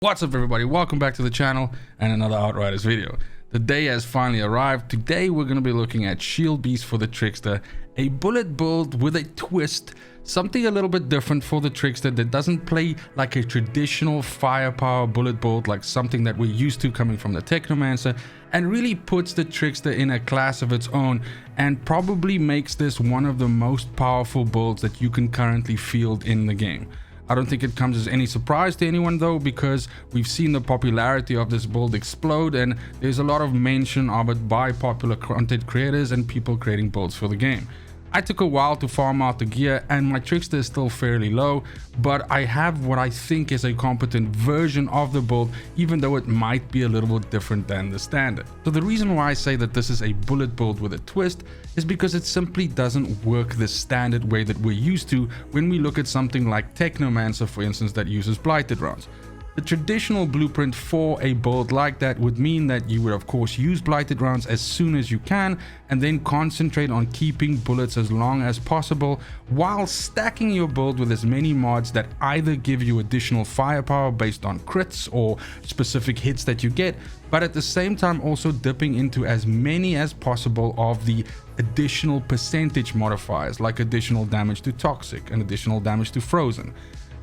What's up everybody, welcome back to the channel and another Outriders video. The day has finally arrived. Today we're going to be looking at SHIELDBEAST for the Trickster, a bullet build with a twist, something a little bit different for the Trickster that doesn't play like a traditional firepower bullet build like something that we're used to coming from the Technomancer, and really puts the Trickster in a class of its own and probably makes this one of the most powerful builds that you can currently field in the game. I don't think it comes as any surprise to anyone though, because we've seen the popularity of this build explode and there's a lot of mention of it by popular content creators and people creating builds for the game. I took a while to farm out the gear and my Trickster is still fairly low, but I have what I think is a competent version of the build, even though it might be a little bit different than the standard. So the reason why I say that this is a bullet build with a twist is because it simply doesn't work the standard way that we're used to when we look at something like Technomancer, for instance, that uses blighted rounds. The traditional blueprint for a build like that would mean that you would of course use blighted rounds as soon as you can and then concentrate on keeping bullets as long as possible while stacking your build with as many mods that either give you additional firepower based on crits or specific hits that you get, but at the same time also dipping into as many as possible of the additional percentage modifiers like additional damage to toxic and additional damage to frozen.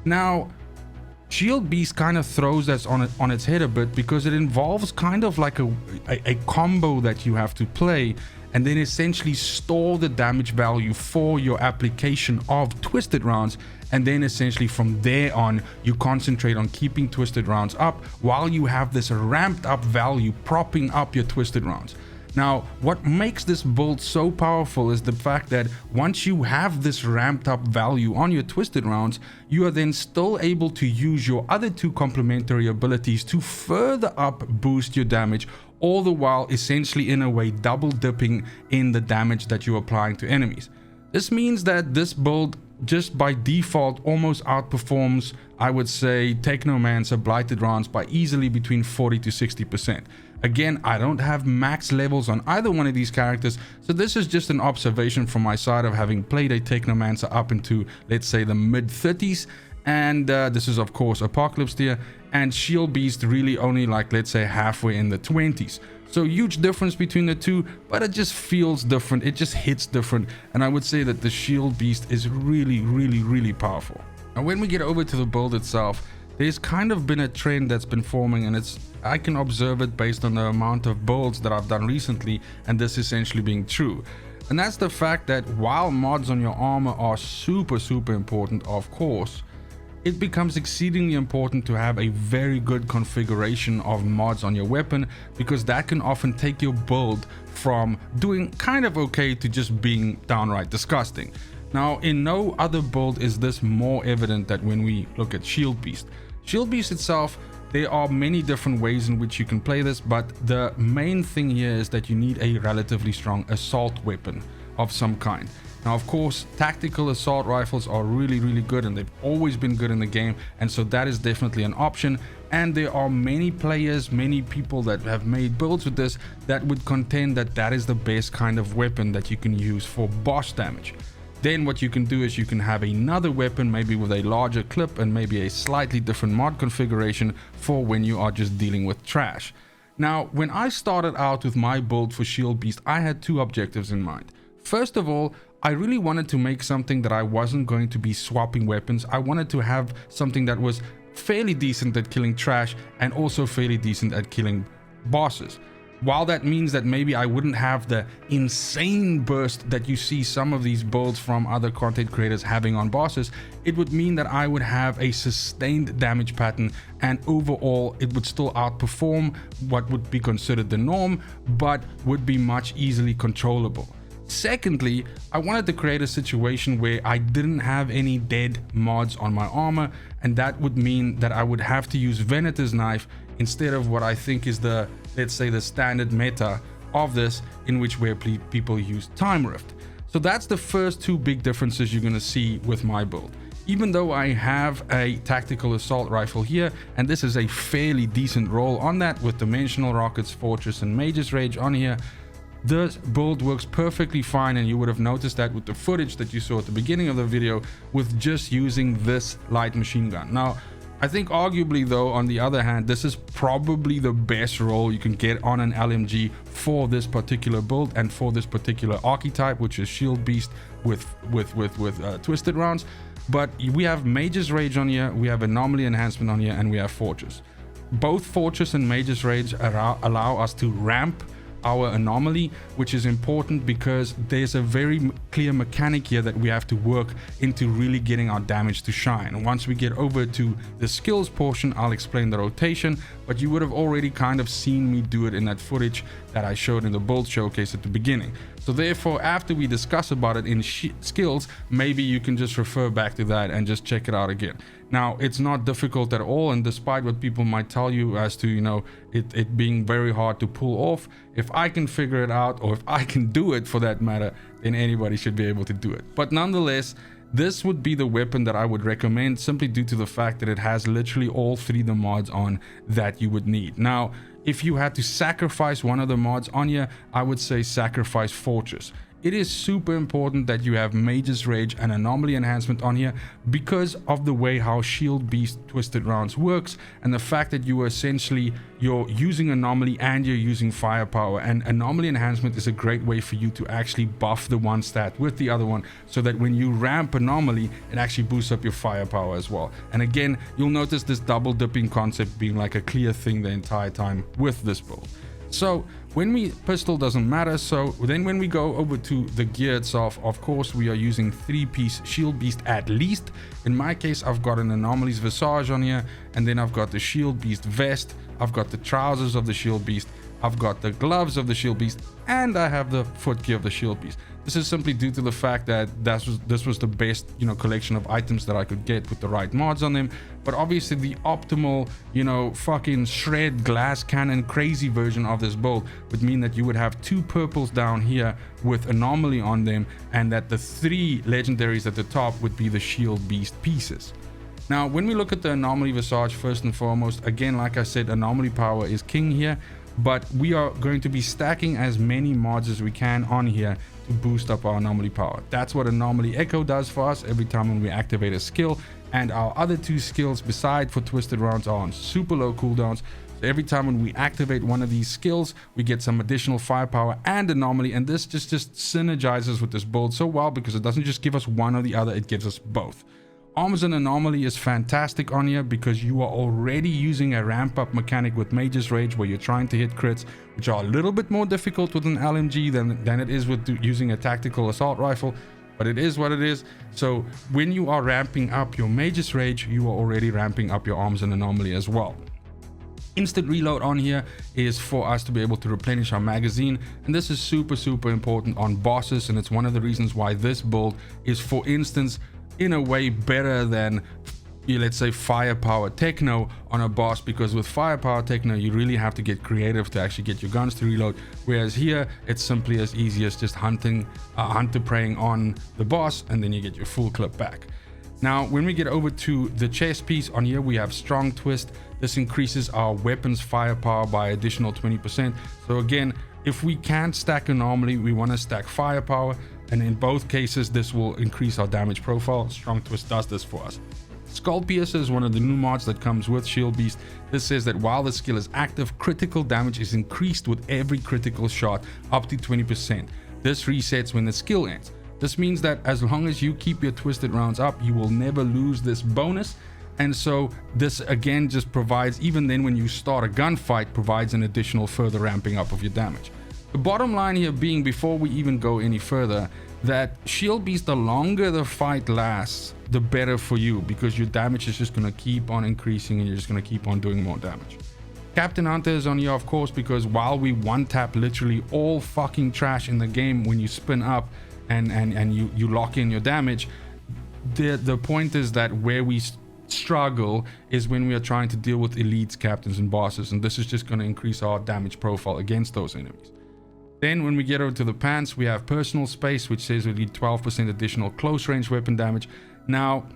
Now, SHIELDBEAST kind of throws that on its head a bit because it involves kind of like a combo that you have to play and then essentially store the damage value for your application of twisted rounds, and then essentially from there on you concentrate on keeping twisted rounds up while you have this ramped up value propping up your twisted rounds. Now, what makes this build so powerful is the fact that once you have this ramped up value on your twisted rounds, you are then still able to use your other two complementary abilities to further up boost your damage, all the while essentially in a way double dipping in the damage that you're applying to enemies. This means that this build just by default almost outperforms, I would say, Technomancer blighted rounds by easily between 40 to 60%. Again, I don't have max levels on either one of these characters, so this is just an observation from my side of having played a Technomancer up into, let's say, the mid 30s, and this is of course Apocalypse tier, and SHIELDBEAST really only like, let's say, halfway in the 20s. So huge difference between the two, but it just feels different, it just hits different, and I would say that the SHIELDBEAST is really powerful. Now when we get over to the build itself, there's kind of been a trend that's been forming, and I can observe it based on the amount of builds that I've done recently, and this essentially being true. And that's the fact that while mods on your armor are super important, of course, it becomes exceedingly important to have a very good configuration of mods on your weapon, because that can often take your build from doing kind of okay to just being downright disgusting. Now, in no other build is this more evident than when we look at SHIELDBEAST. SHIELDBEAST itself, there are many different ways in which you can play this, but the main thing here is that you need a relatively strong assault weapon of some kind. Now, of course, tactical assault rifles are really good, and they've always been good in the game, and so that is definitely an option. And there are many players, many people that have made builds with this that would contend that that is the best kind of weapon that you can use for boss damage. Then what you can do is you can have another weapon, maybe with a larger clip and maybe a slightly different mod configuration for when you are just dealing with trash. Now, when I started out with my build for SHIELDBEAST, I had two objectives in mind. First of all, I really wanted to make something that I wasn't going to be swapping weapons. I wanted to have something that was fairly decent at killing trash and also fairly decent at killing bosses. While that means that maybe I wouldn't have the insane burst that you see some of these builds from other content creators having on bosses, it would mean that I would have a sustained damage pattern, and overall it would still outperform what would be considered the norm, but would be much easily controllable. Secondly, I wanted to create a situation where I didn't have any dead mods on my armor, and that would mean that I would have to use Venator's knife instead of what I think is the, let's say, the standard meta of this, in which where people use Time Rift. So that's the first two big differences you're going to see with my build. Even though I have a tactical assault rifle here, and this is a fairly decent roll on that with Dimensional Rockets, Fortress and Mage's Rage on here, this build works perfectly fine, and you would have noticed that with the footage that you saw at the beginning of the video with just using this light machine gun. Now, I think arguably though, on the other hand, this is probably the best roll you can get on an LMG for this particular build and for this particular archetype, which is Shield Beast with twisted rounds. But we have Mage's Rage on here, we have Anomaly Enhancement on here, and we have Fortress. Both Fortress and Mage's Rage allow us to ramp our anomaly, which is important because there's a very clear mechanic here that we have to work into really getting our damage to shine. And once we get over to the skills portion, I'll explain the rotation, but you would have already kind of seen me do it in that footage that I showed in the build showcase at the beginning. So therefore, after we discuss about it in skills, maybe you can just refer back to that and just check it out again. Now, it's not difficult at all, and despite what people might tell you as to, you know, it being very hard to pull off, if I can figure it out, or if I can do it for that matter, then anybody should be able to do it. But nonetheless, this would be the weapon that I would recommend, simply due to the fact that it has literally all three of the mods on that you would need. Now, if you had to sacrifice one of the mods on here, I would say sacrifice Fortress. It is super important that you have Mage's Rage and Anomaly Enhancement on here because of the way how Shield Beast Twisted Rounds works, and the fact that you're using Anomaly and you're using Firepower, and Anomaly Enhancement is a great way for you to actually buff the one stat with the other one, so that when you ramp Anomaly, it actually boosts up your Firepower as well. And again, you'll notice this double dipping concept being like a clear thing the entire time with this build. So when pistol doesn't matter. So then when we go over to the gear itself, of course we are using 3-piece Shield Beast at least. In my case, I've got an Anomalies Visage on here, and then I've got the Shield Beast vest, I've got the trousers of the Shield Beast, I've got the gloves of the Shield Beast, and I have the footgear of the Shield Beast. This is simply due to the fact that this was the best, you know, collection of items that I could get with the right mods on them. But obviously the optimal, you know, fucking shred glass cannon crazy version of this build would mean that you would have 2 purples down here with Anomaly on them, and that the 3 legendaries at the top would be the Shield Beast pieces. Now, when we look at the Anomaly Visage, first and foremost, again, like I said, Anomaly Power is king here, but we are going to be stacking as many mods as we can on here to boost up our Anomaly Power. That's what Anomaly Echo does for us every time when we activate a skill, and our other 2 skills beside for Twisted Rounds are on super low cooldowns. So every time when we activate one of these skills, we get some additional Firepower and Anomaly, and this just synergizes with this build so well, because it doesn't just give us one or the other, it gives us both. Arms and Anomaly is fantastic on here because you are already using a ramp up mechanic with Mage's Rage, where you're trying to hit crits, which are a little bit more difficult with an LMG than it is with using a tactical assault rifle, but it is what it is. So when you are ramping up your Mage's Rage, you are already ramping up your Arms and Anomaly as well. Instant reload on here is for us to be able to replenish our magazine, and this is super important on bosses, and it's one of the reasons why this build is, for instance, in a way better than, let's say, Firepower Techno on a boss, because with Firepower Techno you really have to get creative to actually get your guns to reload, whereas here it's simply as easy as just hunter preying on the boss, and then you get your full clip back. Now when we get over to the chest piece on here, we have Strong Twist. This increases our weapons firepower by additional 20%. So again, if we can't stack Anomaly, we want to stack Firepower, and in both cases this will increase our damage profile. Strong Twist does this for us. Skull Piercer is one of the new mods that comes with Shield Beast. This says that while the skill is active, critical damage is increased with every critical shot up to 20%. This resets when the skill ends. This means that as long as you keep your Twisted Rounds up, you will never lose this bonus. And so this again just provides, even then when you start a gunfight, provides an additional further ramping up of your damage. The bottom line here being, before we even go any further, that Shield Beast, the longer the fight lasts, the better for you, because your damage is just going to keep on increasing and you're just going to keep on doing more damage. Captain Hunter is on here, of course, because while we one-tap literally all fucking trash in the game when you spin up and you lock in your damage, the point is that where we struggle is when we are trying to deal with elites, captains, and bosses, and this is just going to increase our damage profile against those enemies. Then when we get over to the pants, we have Personal Space, which says we need 12% additional close range weapon damage. Now,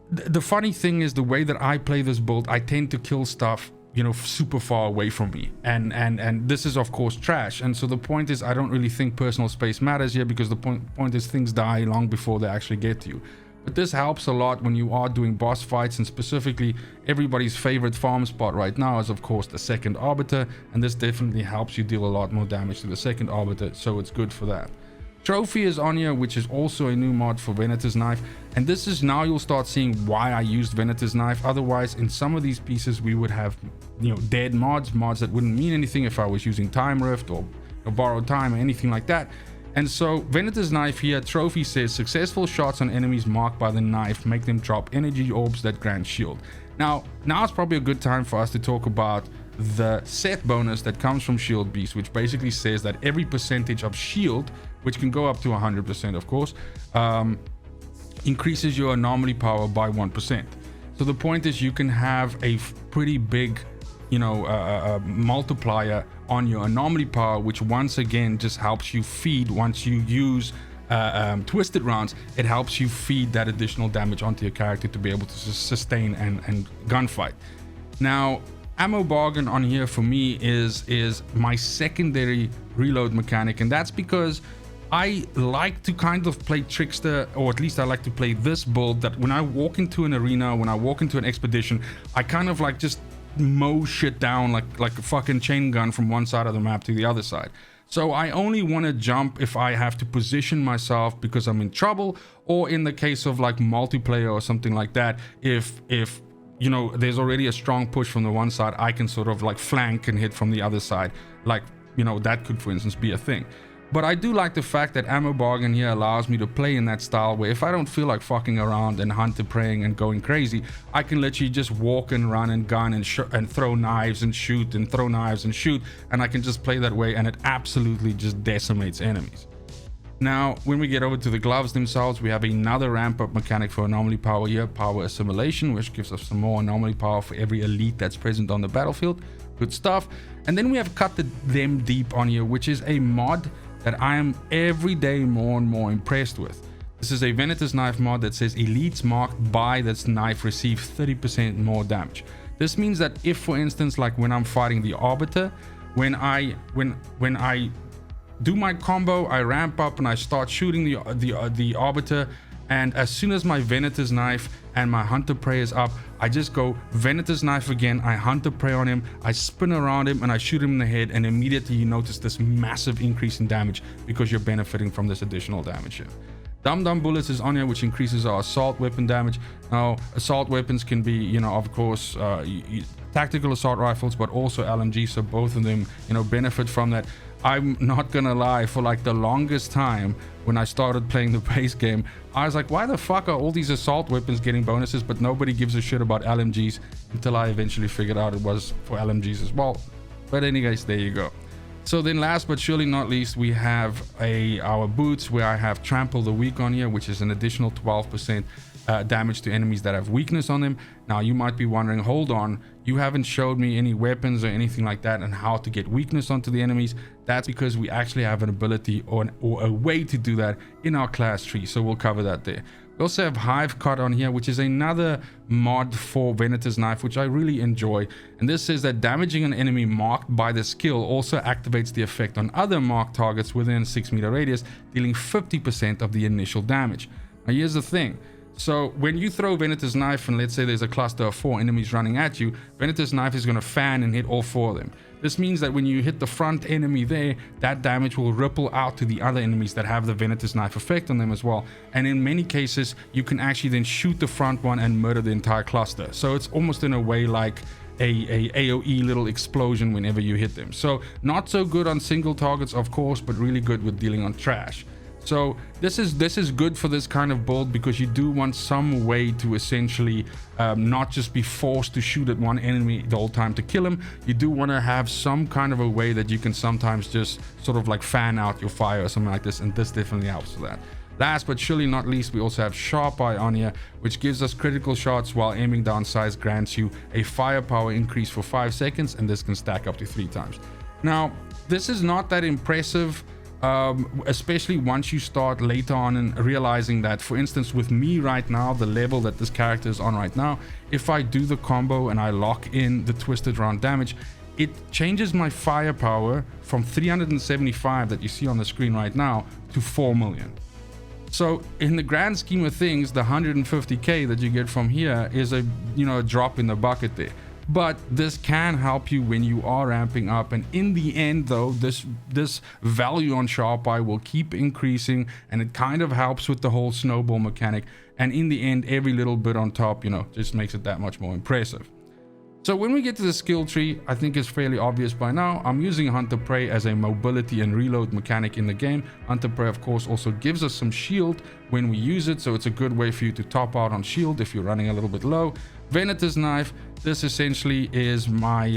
the funny thing is, the way that I play this build, I tend to kill stuff, you know, super far away from me, and this is of course trash. And so the point is, I don't really think personal space matters here, because the point is things die long before they actually get to you. but this helps a lot when you are doing boss fights, and specifically everybody's favorite farm spot right now is of course the second arbiter, and this definitely helps you deal a lot more damage to the second arbiter, so it's good for that. Trophy is on here, which is also a new mod for Venator's Knife, and this is now you'll start seeing why I used Venator's Knife. Otherwise, in some of these pieces we would have, you know, dead mods that wouldn't mean anything if I was using Time Rift or borrowed time or anything like that. And so Venator's Knife here, Trophy says successful shots on enemies marked by the knife make them drop energy orbs that grant shield. Now it's probably a good time for us to talk about the set bonus that comes from SHIELDBEAST, which basically says that every percentage of shield, which can go up to 100% of course, increases your anomaly power by 1%. So the point is you can have a pretty big, you know, multiplier on your anomaly power, which once again just helps you feed, once you use twisted rounds, it helps you feed that additional damage onto your character to be able to sustain and gunfight. Now ammo bargain on here for me is my secondary reload mechanic, and that's because I like to kind of play Trickster, or at least I like to play this build that when I walk into an arena, when I walk into an expedition, I kind of like just mow shit down like a fucking chain gun from one side of the map to the other side. So I only want to jump if I have to position myself because I'm in trouble, or in the case of like multiplayer or something like that, if you know there's already a strong push from the one side, I can sort of like flank and hit from the other side. Like, you know, that could for instance be a thing. But I do like the fact that ammo bargain here allows me to play in that style where if I don't feel like fucking around and hunter praying and going crazy, I can literally just walk and run and gun and throw knives and shoot and throw knives and shoot, and I can just play that way, and it absolutely just decimates enemies. Now when we get over to the gloves themselves, we have another ramp up mechanic for anomaly power here, power assimilation, which gives us some more anomaly power for every elite that's present on the battlefield. Good stuff. And then we have cut them deep on here, which is a mod that I am every day more and more impressed with. This is a Venator's Knife mod that says elites marked by this knife receive 30% more damage. This means that if, for instance, like when I'm fighting the arbiter, when I do my combo, I ramp up and I start shooting the arbiter, and as soon as my Venator's Knife and my hunter prey is up, I just go Venator's Knife again, I hunter prey on him, I spin around him and I shoot him in the head, and immediately you notice this massive increase in damage because you're benefiting from this additional damage here. Dum Dum Bullets is on here, which increases our assault weapon damage. Now assault weapons can be, you know, of course tactical assault rifles, but also LMG, so both of them, you know, benefit from that. I'm not gonna lie, for like the longest time when I started playing the base game, I was like, why the fuck are all these assault weapons getting bonuses but nobody gives a shit about LMGs, until I eventually figured out it was for LMGs as well. But anyways, there you go. So then last but surely not least, we have our boots, where I have Trample the Weak on here, which is an additional 12% damage to enemies that have weakness on them. Now you might be wondering, hold on, you haven't showed me any weapons or anything like that and how to get weakness onto the enemies. That's because we actually have an ability or a way to do that in our class tree, so we'll cover that there. We also have Hive Cut on here, which is another mod for Venator's Knife, which I really enjoy. And this says that damaging an enemy marked by the skill also activates the effect on other marked targets within a 6-meter radius, dealing 50% of the initial damage. Now here's the thing. So when you throw Venator's Knife and let's say there's a cluster of 4 enemies running at you, Venator's Knife is going to fan and hit all 4 of them. This means that when you hit the front enemy there, that damage will ripple out to the other enemies that have the Venator's Knife effect on them as well. And in many cases, you can actually then shoot the front one and murder the entire cluster. So it's almost in a way like a AoE little explosion whenever you hit them. So not so good on single targets, of course, but really good with dealing on trash. So this is good for this kind of build, because you do want some way to essentially not just be forced to shoot at one enemy the whole time to kill him. You do want to have some kind of a way that you can sometimes just sort of like fan out your fire or something like this, and this definitely helps with that. Last but surely not least, we also have Sharp Eye on here, which gives us critical shots while aiming down sights, grants you a firepower increase for 5 seconds, and this can stack up to 3 times. Now this is not that impressive, especially once you start later on and realizing that, for instance, with me right now, the level that this character is on right now, if I do the combo and I lock in the twisted round damage, it changes my firepower from 375 that you see on the screen right now to 4 million. So in the grand scheme of things, the 150k that you get from here is a, you know, a drop in the bucket there. But this can help you when you are ramping up, and in the end though, this value on sharp eye will keep increasing, and it kind of helps with the whole snowball mechanic, and in the end every little bit on top, you know, just makes it that much more impressive. So when we get to the skill tree, I think it's fairly obvious by now. I'm using Hunter Prey as a mobility and reload mechanic in the game. Hunter Prey, of course, also gives us some shield when we use it, so it's a good way for you to top out on shield if you're running a little bit low. Venator's Knife, this essentially is my,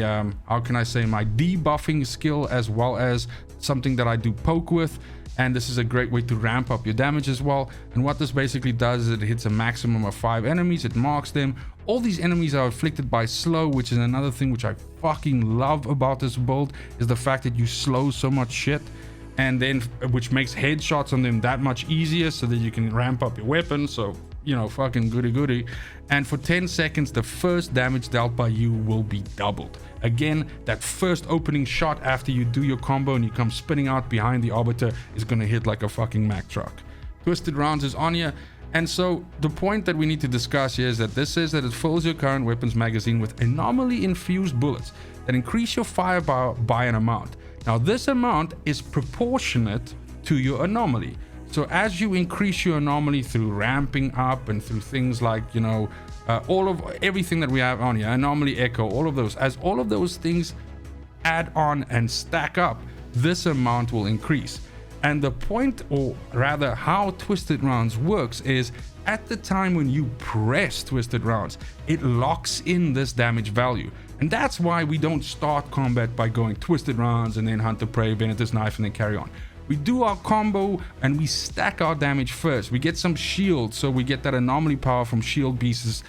how can I say, my debuffing skill, as well as something that I do poke with. And this is a great way to ramp up your damage as well. And what this basically does is it hits a maximum of 5 enemies, it marks them. All these enemies are afflicted by slow, which is another thing which I fucking love about this build, is the fact that you slow so much shit, and then which makes headshots on them that much easier, so that you can ramp up your weapon. So, you know, fucking goody. And for 10 seconds, the first damage dealt by you will be doubled. Again, that first opening shot after you do your combo and you come spinning out behind the arbiter is gonna hit like a fucking Mack truck. Twisted Rounds is on here. And so the point that we need to discuss here is that this says that it fills your current weapons magazine with anomaly infused bullets that increase your firepower by an amount. Now this amount is proportionate to your anomaly. So as you increase your anomaly through ramping up and through things like, you know, everything that we have on here, anomaly echo, all of those, as all of those things add on and stack up, this amount will increase. And the point, or rather how Twisted Rounds works, is at the time when you press Twisted Rounds, it locks in this damage value. And that's why we don't start combat by going Twisted Rounds and then Hunter Prey, Venator's Knife, and then carry on. We do our combo and we stack our damage first. We get some shield, so we get that anomaly power from SHIELDBEAST's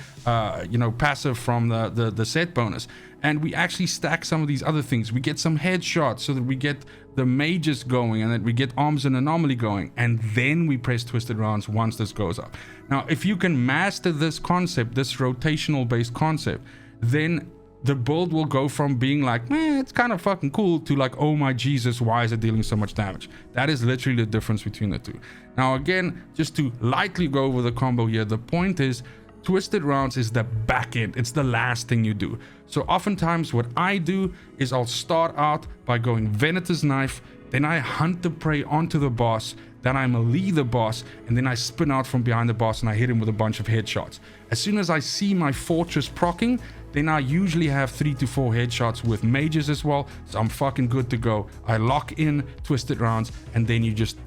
you know, passive from the set bonus. And we actually stack some of these other things. We get some headshots so that we get the mages going, and that we get arms and anomaly going, and then we press Twisted Rounds once this goes up. Now, if you can master this concept, this rotational based concept, then the build will go from being like, man, it's kind of fucking cool, to like, oh my Jesus, why is it dealing so much damage? That is literally the difference between the two. Now again, just to lightly go over the combo here, the point is Twisted Rounds is the back end. It's the last thing you do. So oftentimes what I do is I'll start out by going Venator's Knife, then I Hunter Prey onto the boss, then I melee the boss, and then I spin out from behind the boss and I hit him with a bunch of headshots. As soon as I see my fortress proccing, then I usually have 3 to 4 headshots with mages as well, so I'm fucking good to go. I lock in Twisted Rounds, and then you just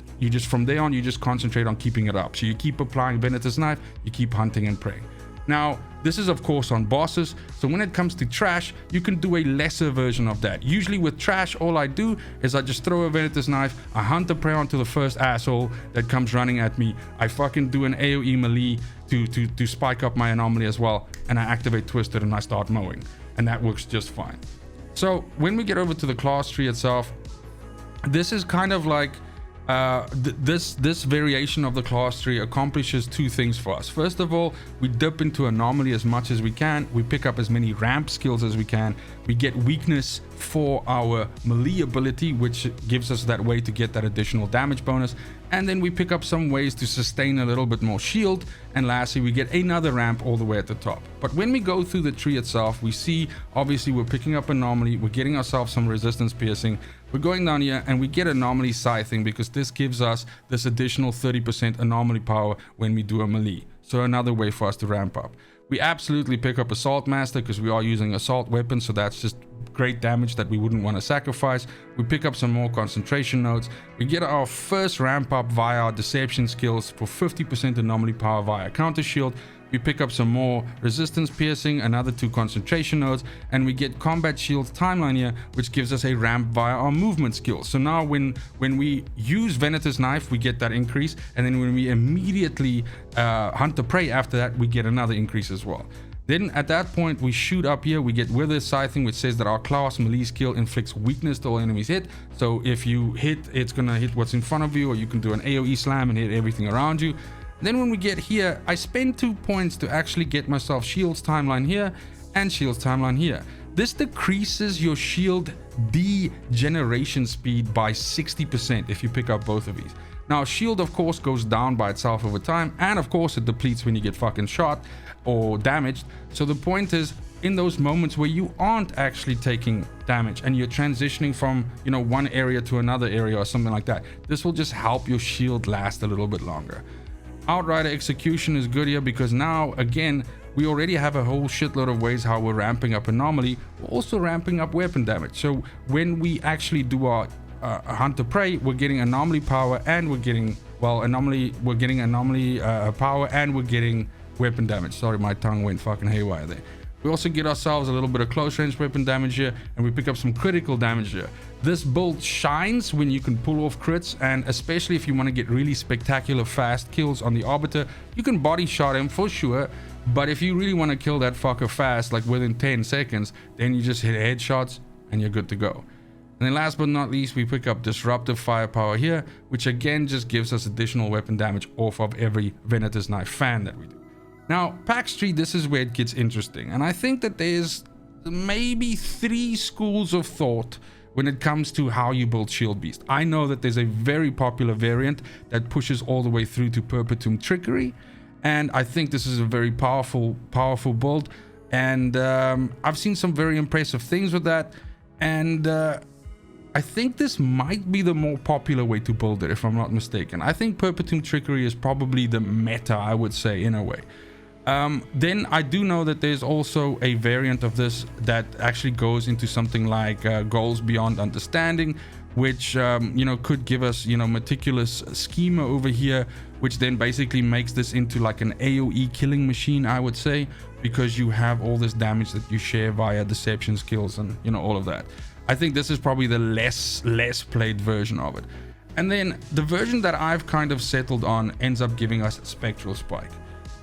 from there on, you just concentrate on keeping it up. So you keep applying Venator's Knife, you keep hunting and praying. Now, this is of course on bosses, so when it comes to trash, you can do a lesser version of that. Usually with trash, all I do is I just throw a Venator's Knife, I hunt a prey onto the first asshole that comes running at me, I fucking do an AoE melee to spike up my anomaly as well, and I activate Twisted and I start mowing, and that works just fine. So when we get over to the class tree itself, this is kind of like this variation of the class tree accomplishes 2 things for us. First of all, we dip into anomaly as much as we can, we pick up as many ramp skills as we can, we get weakness for our melee ability, which gives us that way to get that additional damage bonus, and then we pick up some ways to sustain a little bit more shield, and lastly we get another ramp all the way at the top. But when we go through the tree itself, we see obviously we're picking up anomaly, we're getting ourselves some resistance piercing, we're going down here and we get anomaly scything, because this gives us this additional 30% anomaly power when we do a melee, so another way for us to ramp up. We absolutely pick up Assault Master because we are using assault weapons, so that's just great damage that we wouldn't want to sacrifice. We pick up some more concentration nodes. We get our first ramp up via our deception skills for 50% anomaly power via counter shield. We pick up some more resistance piercing, another 2 concentration nodes, and we get combat shields timeline here, which gives us a ramp via our movement skills. So now when we use Venator's Knife, we get that increase, and then when we immediately hunt the prey after that, we get another increase as well. Then at that point, we shoot up here, we get Wither Scything, which says that our class melee skill inflicts weakness to all enemies hit. So if you hit, it's gonna hit what's in front of you, or you can do an AoE slam and hit everything around you. Then when we get here, I spend 2 points to actually get myself shields timeline here and shields timeline here. This decreases your shield degeneration speed by 60% if you pick up both of these. Now, shield, of course, goes down by itself over time, and of course, it depletes when you get fucking shot or damaged. So the point is, in those moments where you aren't actually taking damage and you're transitioning from, you know, one area to another area or something like that, this will just help your shield last a little bit longer. Outrider execution is good here because now, again, we already have a whole shitload of ways how we're ramping up anomaly. We're also ramping up weapon damage. So when we actually do our hunter prey, we're getting anomaly power, and we're getting, well, anomaly power, and we're getting weapon damage. Sorry, my tongue went fucking haywire there. We also get ourselves a little bit of close range weapon damage here, and we pick up some critical damage here. This build shines when you can pull off crits, and especially if you want to get really spectacular fast kills on the Arbiter, you can body shot him for sure. But if you really want to kill that fucker fast, like within 10 seconds, then you just hit headshots and you're good to go. And then last but not least, we pick up disruptive firepower here, which again just gives us additional weapon damage off of every Venator's Knife fan that we do. Now, PAX Tree, this is where it gets interesting. And I think that there's maybe 3 schools of thought when it comes to how you build SHIELDBEAST. I know that there's a very popular variant that pushes all the way through to Perpetuum Trickery. And I think this is a very powerful build. And I've seen some very impressive things with that. And I think this might be the more popular way to build it, if I'm not mistaken. I think Perpetuum Trickery is probably the meta, I would say, in a way. Then I do know that there's also a variant of this that actually goes into something like Goals Beyond Understanding, which you know, could give us, you know, meticulous schema over here, which then basically makes this into like an AoE killing machine, I would say, because you have all this damage that you share via deception skills and, you know, all of that. I think this is probably the less played version of it. And then the version that I've kind of settled on ends up giving us Spectral Spike.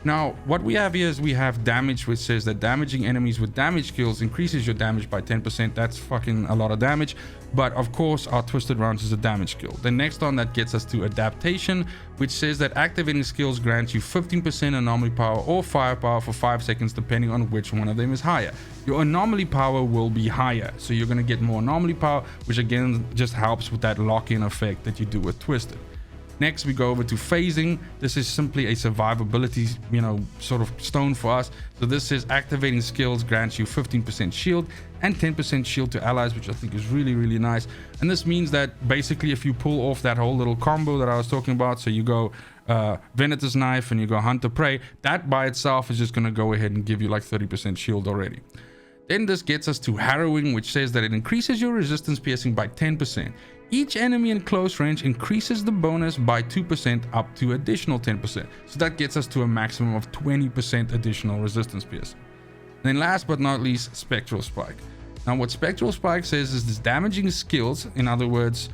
Now, what we have here is we have damage, which says that damaging enemies with damage skills increases your damage by 10%. That's fucking a lot of damage. But of course, our Twisted Rounds is a damage skill. Then next on, that gets us to Adaptation, which says that activating skills grants you 15% anomaly power or firepower for 5 seconds, depending on which one of them is higher. Your anomaly power will be higher, so you're going to get more anomaly power, which again just helps with that lock-in effect that you do with Twisted. Next, we go over to phasing. This is simply a survivability, you know, sort of stone for us. So this says activating skills grants you 15% shield and 10% shield to allies, which I think is really, really nice. And this means that basically if you pull off that whole little combo that I was talking about, so you go Venator's Knife and you go Hunter Prey, that by itself is just going to go ahead and give you like 30% shield already. Then this gets us to Harrowing, which says that it increases your resistance piercing by 10%. Each enemy in close range increases the bonus by 2% up to additional 10%. So that gets us to a maximum of 20% additional resistance piercing. And then last but not least, Spectral Spike. Now what Spectral Spike says is this damaging skills. In other words,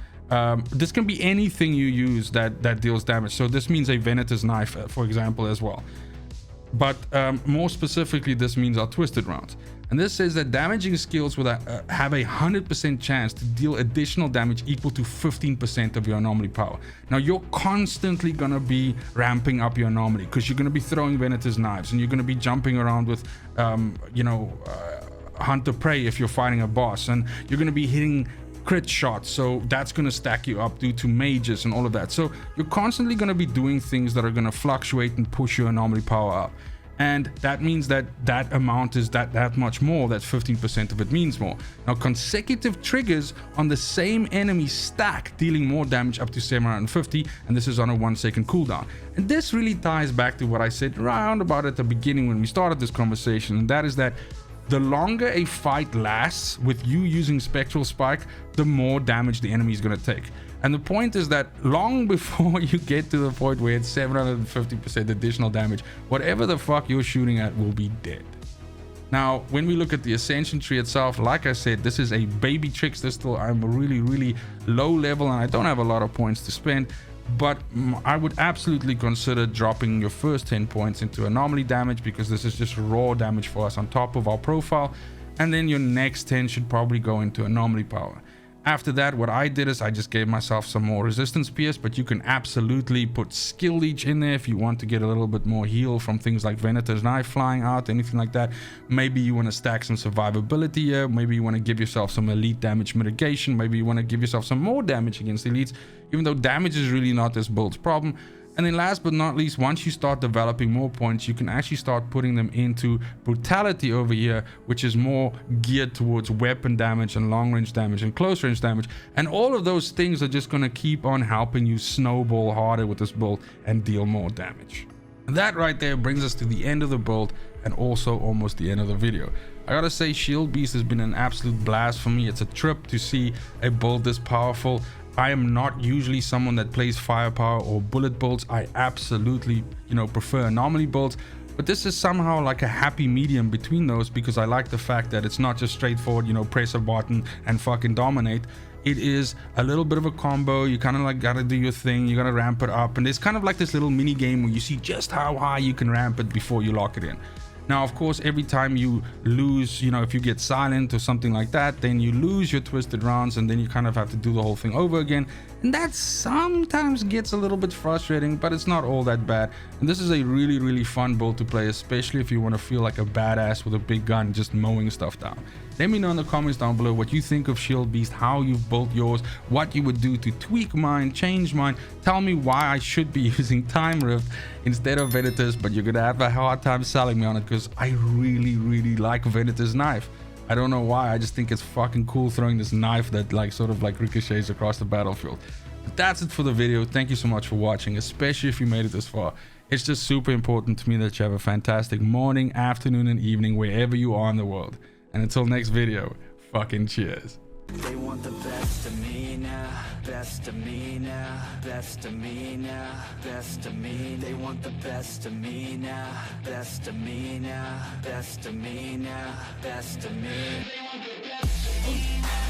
this can be anything you use that deals damage. So this means a Venator's Knife, for example, as well. But more specifically, this means our Twisted Rounds. And this says that damaging skills will have a 100% chance to deal additional damage equal to 15% of your anomaly power. Now, you're constantly going to be ramping up your anomaly because you're going to be throwing Venator's Knives and you're going to be jumping around with, you know, Hunter Prey if you're fighting a boss, and you're going to be hitting crit shots, so that's going to stack you up due to mages and all of that. So you're constantly going to be doing things that are going to fluctuate and push your anomaly power up. And that means that that amount is that much more, that 15% of it means more. Now, consecutive triggers on the same enemy stack, dealing more damage up to 750, and this is on a 1-second cooldown. And this really ties back to what I said round about at the beginning when we started this conversation, and that is that the longer a fight lasts with you using Spectral Spike, the more damage the enemy is going to take. And the point is that long before you get to the point where it's 750% additional damage, whatever the fuck you're shooting at will be dead. Now, when we look at the Ascension tree itself, like I said, this is a baby trickster still. I'm really low level and I don't have a lot of points to spend, but I would absolutely consider dropping your first 10 points into anomaly damage, because this is just raw damage for us on top of our profile. And then your next 10 should probably go into anomaly power. After that, what I did is I just gave myself some more resistance pierce, but you can absolutely put skill leech in there if you want to get a little bit more heal from things like Venator's Knife flying out, anything like that. Maybe you want to stack some survivability here. Maybe you want to give yourself some elite damage mitigation. Maybe you want to give yourself some more damage against elites, even though damage is really not this build's problem. And then last but not least, once you start developing more points, you can actually start putting them into brutality over here, which is more geared towards weapon damage and long range damage and close range damage. And all of those things are just going to keep on helping you snowball harder with this build and deal more damage. And that right there brings us to the end of the build and also almost the end of the video. I gotta say, Shield Beast has been an absolute blast for me. It's a trip to see a build this powerful. I am not usually someone that plays firepower or bullet builds. I absolutely, prefer anomaly builds, but this is somehow like a happy medium between those, because I like the fact that it's not just straightforward, press a button and fucking dominate. It is a little bit of a combo. You kind of like gotta do your thing, you gotta ramp it up, and there's kind of like this little mini game where you see just how high you can ramp it before you lock it in. Now, of course, every time you lose, if you get silent or something like that, then you lose your twisted rounds, and then you kind of have to do the whole thing over again. And that sometimes gets a little bit frustrating, but it's not all that bad. And this is a really, really fun build to play, especially if you want to feel like a badass with a big gun just mowing stuff down. Let me know in the comments down below what you think of Shield Beast, how you've built yours, what you would do to tweak mine, change mine. Tell me why I should be using Time Rift instead of Venator's, but you're gonna have a hard time selling me on it because I really, really like Venator's Knife. I don't know why, I just think it's fucking cool throwing this knife that sort of ricochets across the battlefield. But that's it for the video. Thank you so much for watching, especially if you made it this far. It's just super important to me that you have a fantastic morning, afternoon, and evening wherever you are in the world. And until next video, fucking cheers. They want the best of me now, best of me now, best of me now, best of me. They want the best of me now, best of me now, best of me now, best of me. They want the best of me now.